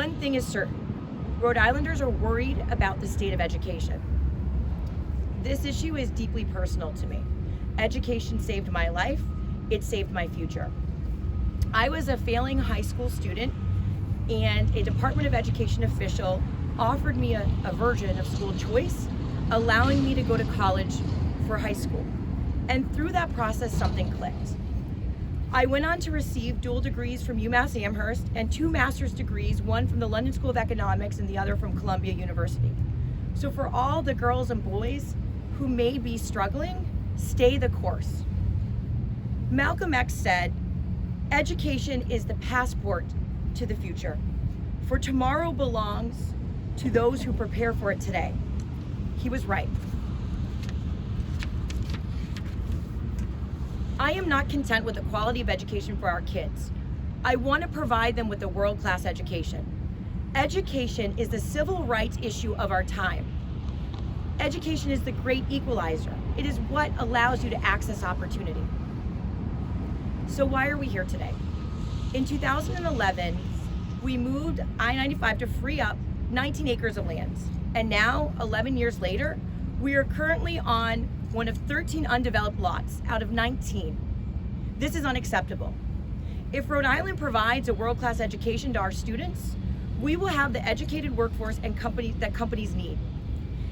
one thing is certain. Rhode Islanders are worried about the state of education. This issue is deeply personal to me. Education saved my life. It saved my future. I was a failing high school student, and a Department of Education official offered me a version of school choice, allowing me to go to college for high school. And through that process, something clicked. I went on to receive dual degrees from UMass Amherst and 2 master's degrees, one from the London School of Economics and the other from Columbia University. So for all the girls and boys who may be struggling, stay the course. Malcolm X said, "Education is the passport to the future, for tomorrow belongs to those who prepare for it today." He was right. I am not content with the quality of education for our kids. I want to provide them with a world-class education. Education is the civil rights issue of our time. Education is the great equalizer. It is what allows you to access opportunity. So why are we here today? In 2011, we moved I-95 to free up 19 acres of land. And now, 11 years later, we are currently on one of 13 undeveloped lots out of 19. This is unacceptable. If Rhode Island provides a world-class education to our students, we will have the educated workforce and that companies need.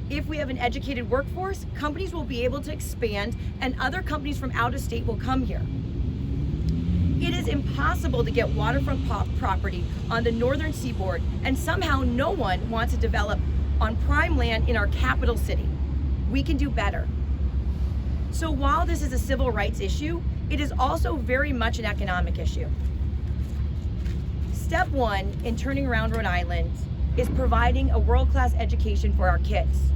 If we have an educated workforce, companies will be able to expand and other companies from out of state will come here. It is impossible to get waterfront property on the northern seaboard, and somehow no one wants to develop on prime land in our capital city. We can do better. So while this is a civil rights issue, it is also very much an economic issue. Step 1 in turning around Rhode Island is providing a world-class education for our kids.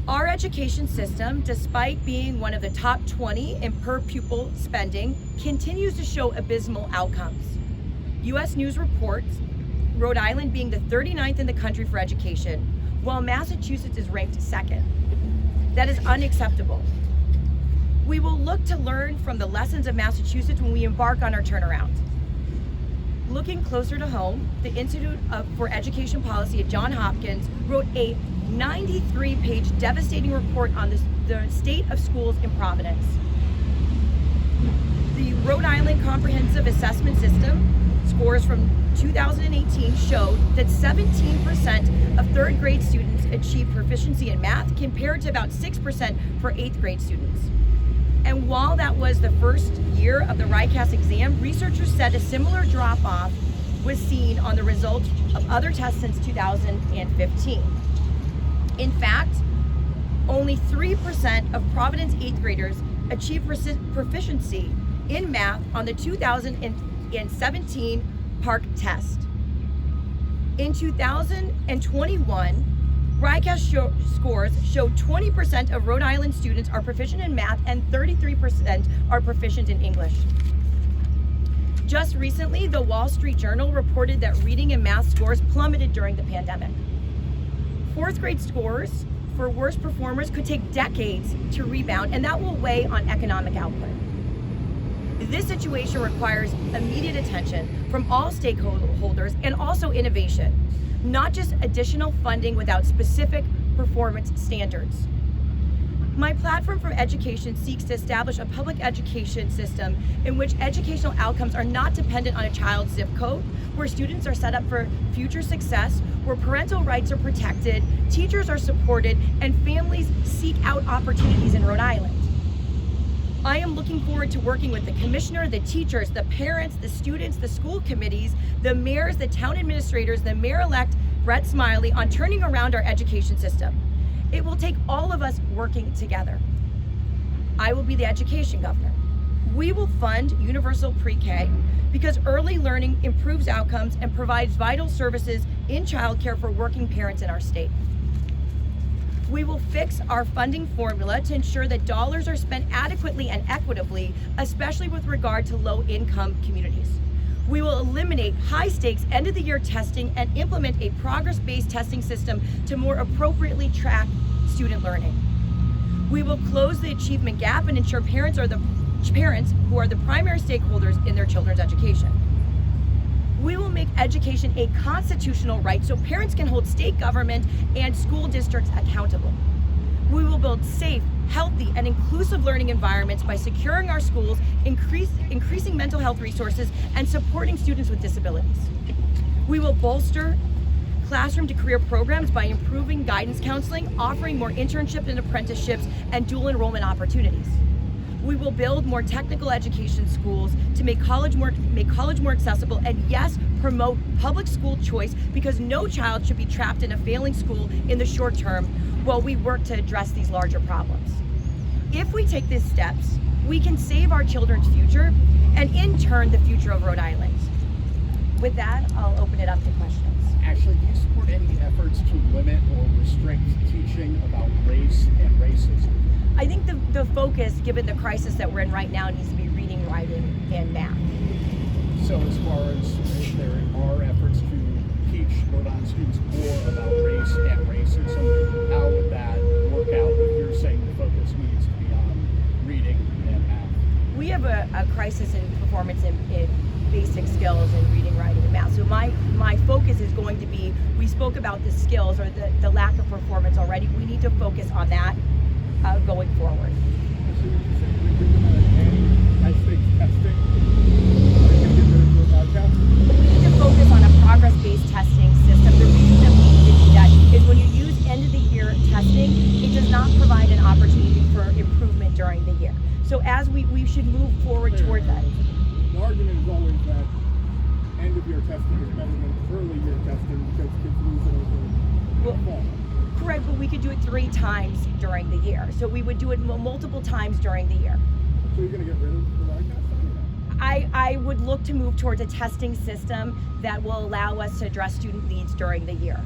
Our education system, despite being one of the top 20 in per pupil spending, continues to show abysmal outcomes. U.S. News reports Rhode Island being the 39th in the country for education, while Massachusetts is ranked 2nd. That is unacceptable. We will look to learn from the lessons of Massachusetts when we embark on our turnaround. Looking closer to home, the Institute for Education Policy at Johns Hopkins wrote a 93-page devastating report on the state of schools in Providence. The Rhode Island Comprehensive Assessment System scores from 2018 showed that 17% of 3rd grade students achieved proficiency in math, compared to about 6% for 8th grade students. And while that was the first year of the RICAS exam, researchers said a similar drop-off was seen on the results of other tests since 2015. In fact, only 3% of Providence 8th graders achieved proficiency in math on the 2017 PARCC test. In 2021, RICAS scores showed 20% of Rhode Island students are proficient in math and 33% are proficient in English. Just recently, the Wall Street Journal reported that reading and math scores plummeted during the pandemic. 4th grade scores for worst performers could take decades to rebound, and that will weigh on economic output. This situation requires immediate attention from all stakeholders and also innovation, not just additional funding without specific performance standards. My platform for education seeks to establish a public education system in which educational outcomes are not dependent on a child's zip code, where students are set up for future success, where parental rights are protected, teachers are supported, and families seek out opportunities in Rhode Island. I am looking forward to working with the commissioner, the teachers, the parents, the students, the school committees, the mayors, the town administrators, the mayor-elect Brett Smiley on turning around our education system. It will take all of us working together. I will be the education governor. We will fund universal pre-K because early learning improves outcomes and provides vital services in childcare for working parents in our state. We will fix our funding formula to ensure that dollars are spent adequately and equitably, especially with regard to low-income communities. We will eliminate high-stakes end-of-the-year testing and implement a progress-based testing system to more appropriately track student learning. We will close the achievement gap and ensure parents who are the primary stakeholders in their children's education. We will make education a constitutional right so parents can hold state government and school districts accountable. We will build safe, healthy, and inclusive learning environments by securing our schools, increasing mental health resources, and supporting students with disabilities. We will bolster classroom to career programs by improving guidance counseling, offering more internships and apprenticeships, and dual enrollment opportunities. We will build more technical education schools to make college more accessible, and yes, promote public school choice, because no child should be trapped in a failing school in the short term while we work to address these larger problems. If we take these steps, we can save our children's future and in turn the future of Rhode Island. With that, I'll open it up to questions. Ashley, do you support any efforts to limit or restrict teaching about race and racism? I think the focus, given the crisis that we're in right now, needs to be reading, writing, and math. So as far as if there are efforts to teach Rhode Island students more about race and racism, how would that work out if you're saying the focus needs to be on reading and math? We have a crisis in performance in basic skills in reading, writing, and math. So my focus is going to be, we spoke about the skills or the lack of performance already. We need to focus on that going forward. So you're saying we're going to end high-stakes testing? We need to focus on a progress-based testing system. The reason that we need to do that is when you use end-of-the-year testing, it does not provide an opportunity for improvement during the year. So as we should move forward toward that. The argument is always that end-of-year testing is better than early-year testing because kids lose it over the fall. Correct, but we could do it 3 times during the year. So we would do it multiple times during the year. So you're going to get rid of the right testing? I would look to move towards a testing system that will allow us to address student needs during the year.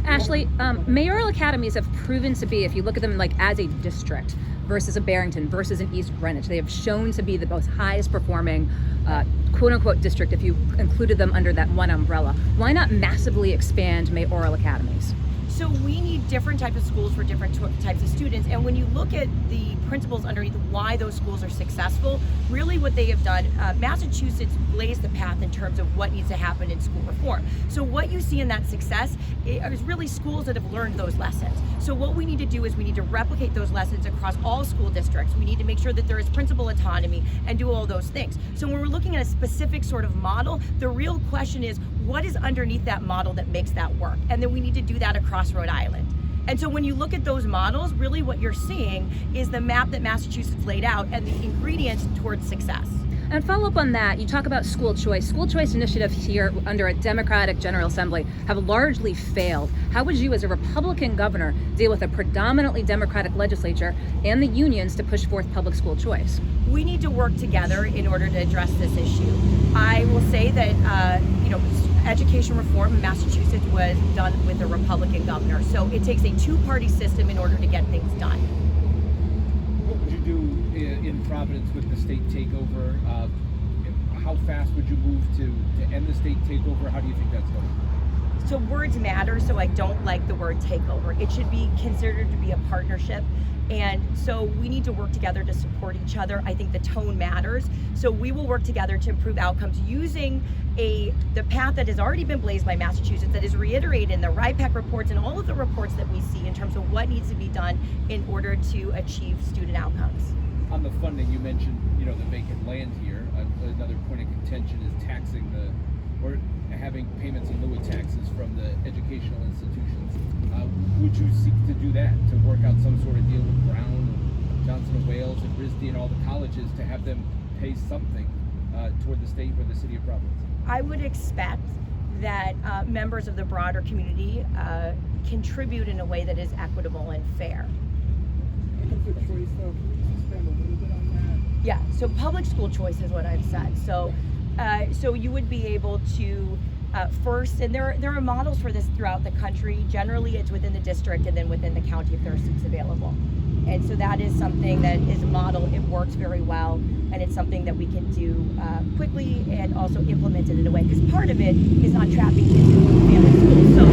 Ashley, mayoral academies have proven to be, if you look at them like as a district versus a Barrington versus an East Greenwich, they have shown to be the most highest performing quote unquote district if you included them under that one umbrella. Why not massively expand mayoral academies? So we need different types of schools for different types of students, and when you look at the principles underneath why those schools are successful, really what they have done, Massachusetts blazed the path in terms of what needs to happen in school reform. So what you see in that success is really schools that have learned those lessons. So what we need to do is we need to replicate those lessons across all school districts. We need to make sure that there is principal autonomy and do all those things. So when we're looking at a specific sort of model, the real question is, what is underneath that model that makes that work? And then we need to do that across Rhode Island. And so when you look at those models, really what you're seeing is the map that Massachusetts laid out and the ingredients towards success. And follow up on that, you talk about school choice. School choice initiatives here under a Democratic General Assembly have largely failed. How would you, as a Republican governor, deal with a predominantly Democratic legislature and the unions to push forth public school choice? We need to work together in order to address this issue. I will say that, education reform in Massachusetts was done with a Republican governor. So it takes a 2-party system in order to get things done. What would you do in Providence with the state takeover? How fast would you move to end the state takeover? How do you think that's going? So words matter, so I don't like the word takeover. It should be considered to be a partnership. And so we need to work together to support each other. I think the tone matters. So we will work together to improve outcomes using the path that has already been blazed by Massachusetts, that is reiterated in the RIPEC reports and all of the reports that we see in terms of what needs to be done in order to achieve student outcomes. On the funding, you mentioned, the vacant land here. Another point of contention is or having payments in lieu of taxes from the educational institutions. Would you seek to do that, to work out some sort of deal with Brown and Johnson & Wales and RISD and all the colleges to have them pay something toward the state or the city of Providence? I would expect that members of the broader community contribute in a way that is equitable and fair. What's the choice, though? Can we expand a little bit on that? Yeah, so public school choice is what I've said. So you would be able to first, and there are models for this throughout the country. Generally, it's within the district and then within the county if there are seats available. And so that is something that is a model. It works very well, and it's something that we can do quickly and also implement it in a way. Because part of it is not trapping kids in family schools. So,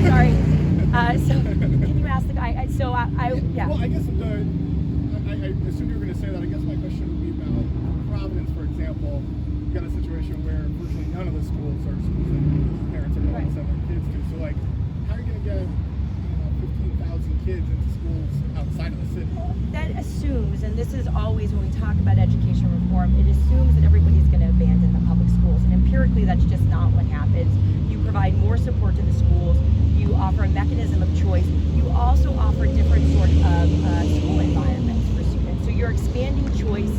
sorry. So can you ask the guy? Yeah. Well, I guess I assumed you were going to say that. I guess my question would be about Providence, for example. situation where virtually none of the schools are schools that parents are going to send their kids to. So, like, how are you going to get 15,000 kids into schools outside of the city? That assumes, and this is always when we talk about education reform, it assumes that everybody's going to abandon the public schools. And empirically, that's just not what happens. You provide more support to the schools. You offer a mechanism of choice. You also offer different sort of school environments for students. So you're expanding choice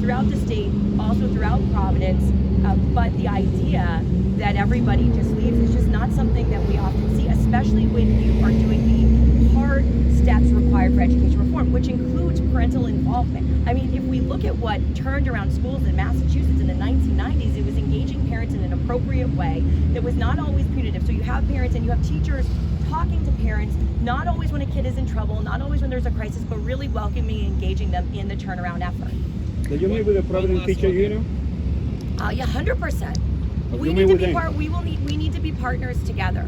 throughout the state, also throughout Providence. But the idea that everybody just leaves is just not something that we often see, especially when you are doing the hard steps required for education reform, which includes parental involvement. I mean, if we look at what turned around schools in Massachusetts in the 1990s, it was engaging parents in an appropriate way that was not always punitive. So you have parents and you have teachers talking to parents, not always when a kid is in trouble, not always when there's a crisis, but really welcoming and engaging them in the turnaround effort. Did you meet with the Providence Teacher Union? Yeah, 100%. We You need meet to with be them? we need to be partners together.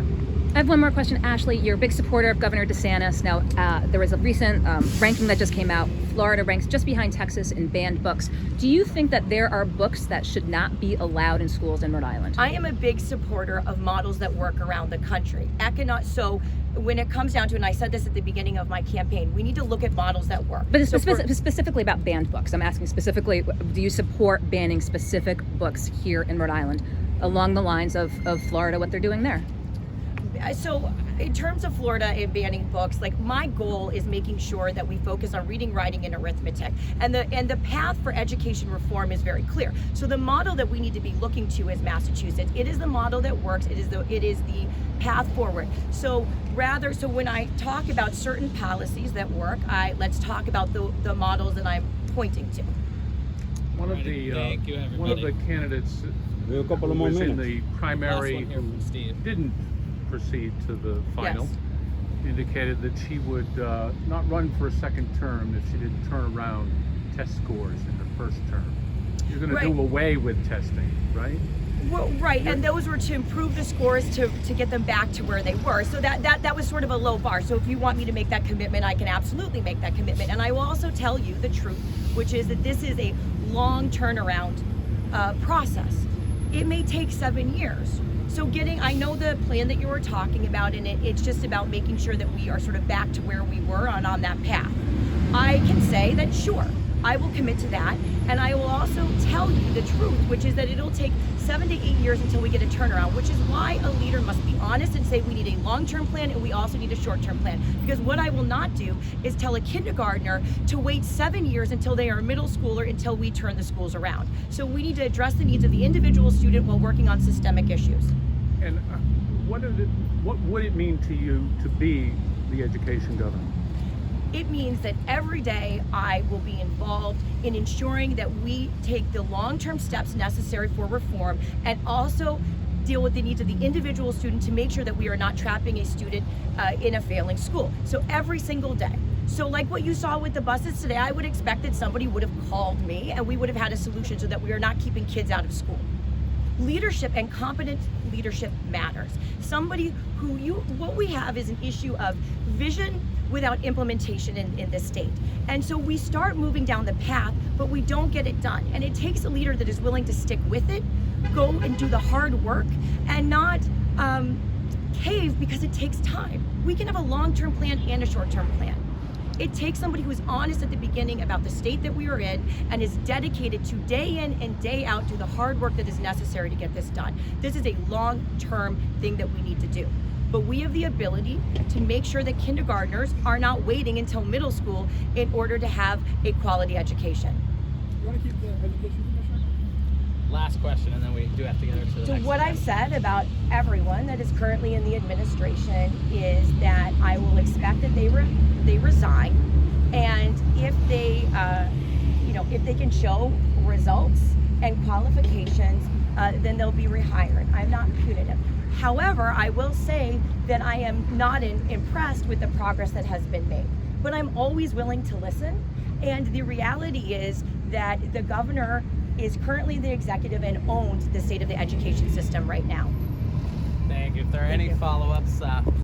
I have one more question, Ashley. You're a big supporter of Governor DeSantis. Now, there was a recent ranking that just came out. Florida ranks just behind Texas in banned books. Do you think that there are books that should not be allowed in schools in Rhode Island? I am a big supporter of models that work around the country. So when it comes down to, and I said this at the beginning of my campaign, we need to look at models that work. But it's So specifically about banned books. I'm asking specifically, do you support banning specific books here in Rhode Island along the lines of Florida, what they're doing there? So in terms of Florida and banning books, like my goal is making sure that we focus on reading, writing, and arithmetic. And the path for education reform is very clear. So the model that we need to be looking to is Massachusetts. It is the model that works. It is the path forward. So when I talk about certain policies that work, let's talk about the models that I'm pointing to. One of the candidates We have a couple of who more was in minutes. the primary Last one here who from Steve. didn't proceed to the final Yes. indicated that she would not run for a second term if she didn't turn around test scores in her first term. You're going to Right. do away with testing, right? Well, right, and those were to improve the scores to get them back to where they were. So that was sort of a low bar. So if you want me to make that commitment, I can absolutely make that commitment. And I will also tell you the truth, which is that this is a long turnaround process. It may take 7 years. So I know the plan that you were talking about, and it's just about making sure that we are sort of back to where we were on that path. I can say that, sure, I will commit to that, and I will also tell you the truth, which is that it'll take 7 to 8 years until we get a turnaround, which is why a leader must be honest and say we need a long-term plan and we also need a short-term plan. Because what I will not do is tell a kindergartner to wait 7 years until they are a middle schooler until we turn the schools around. So we need to address the needs of the individual student while working on systemic issues. And what would it mean to you to be the education governor? It means that every day I will be involved in ensuring that we take the long-term steps necessary for reform and also deal with the needs of the individual student to make sure that we are not trapping a student in a failing school. So every single day. So like what you saw with the buses today, I would expect that somebody would have called me and we would have had a solution so that we are not keeping kids out of school. Leadership and competent leadership matters. What we have is an issue of vision without implementation in this state. And so we start moving down the path, but we don't get it done. And it takes a leader that is willing to stick with it, go and do the hard work, and not cave because it takes time. We can have a long-term plan and a short-term plan. It takes somebody who is honest at the beginning about the state that we are in and is dedicated to day in and day out do the hard work that is necessary to get this done. This is a long-term thing that we need to do. But we have the ability to make sure that kindergartners are not waiting until middle school in order to have a quality education. You want to keep the education commissioner? Last question, and then we do have to get her to the So next what item. I've said about everyone that is currently in the administration is that I will expect that they resign, and if they, if they can show results and qualifications, then they'll be rehired. I'm not punitive. However, I will say that I am not impressed with the progress that has been made, but I'm always willing to listen. And the reality is that the governor is currently the executive and owns the state of the education system right now. Thank you. If there are Thank any you. follow-ups,